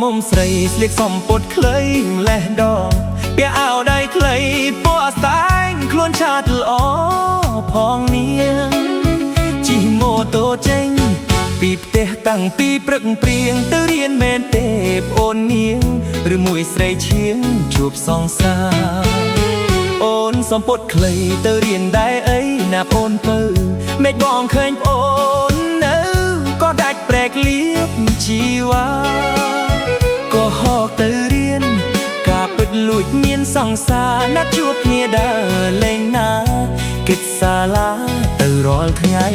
មុំស្រីស្លៀកសំពត់ខ្លីលេះដងពាក់អាវដៃខ្លីពណ៌ស្តែងខ្លួនឆាតល្អផងនាងជិះម៉ូតូចេញពីផ្ទះតាំងពីព្រឹកព្រៀងទៅរៀនមែនទេប្អូននាងឬមួយស្រីឈៀងជួបសង្សារអូនសំពត់ខ្លីទៅរៀនដែរអីណាប្អូនពៅមេឃបងឃើញប្អូននៅក៏ដាច់ព្រែកលៀបជីវ៉ាក៏ហកទៅរៀនការពិតលួចមានសង្សារណាត់ជួបគ្នាដើរលេងណាគិតសាលាទៅរាល់ថ្ងៃ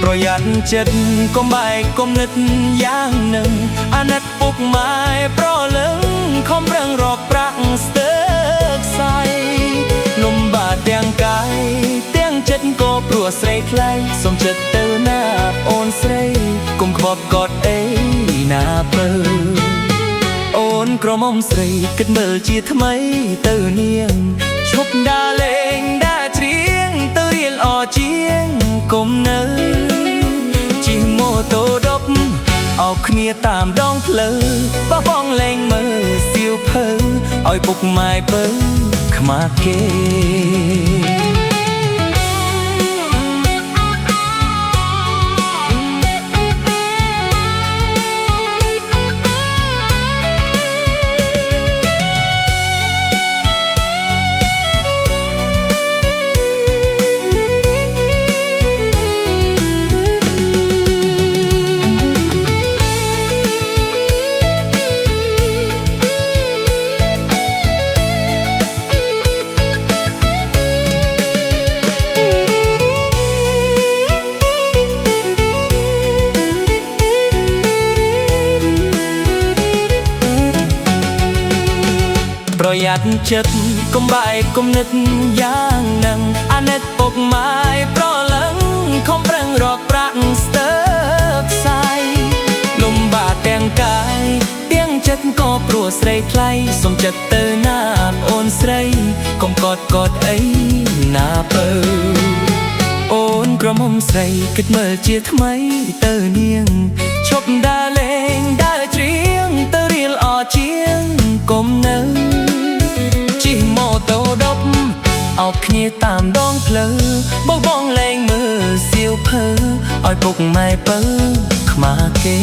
ប្រយ័ត្នចិត្តកុំបែកគំនិតយ៉ាងនឹងអាណិតពុកម៉ែប្រលឹងខំប្រឹងរកប្រាក់ស្ទើរខ្សែលំបាកទាំងកាយទាំងចិត្តក៏ព្រោះស្រីថ្លៃសុំចិត្តទៅណាអូនស្រីកុំខ្វល់កត់អីណាពើអូនក្រមុំស្រីគិតមើលជាថ្មីទៅនាងឈប់ដើរលេងដើរច្រៀងទៅរៀនអជាងកុំនៅជិះម៉ូតូដប់អោបគ្នាតាមដងផ្លូវបោះបង់លេងមើលសៀវភៅឲ្យពុកម៉ែពើខ្មាស់គេប្រយ័ត្នចិត្តកុំបែកគំនិតយ៉ាងនឹងអាណិតពុកម៉ែប្រលឹងខំប្រឹងរកប្រាក់ស្ទើរខ្សែលំបាកទាំងកាយទាំងចិត្តក៏ព្រោះស្រីថ្លៃសុំចិត្តទៅណាអូនស្រីកុំកត់អីណាពើអូនក្រមុំស្រីគិតមើលជាថ្មីទៅនាងឈប់ដើរលេងដើរច្រៀងទៅរៀនអជាងកុំនៅជិះម៉ូតូដប់អោបគ្នាតាមដងផ្លូវបោះបង់លេងមើលសៀវភៅឲ្យពុកម៉ែពៅខ្មាស់គេ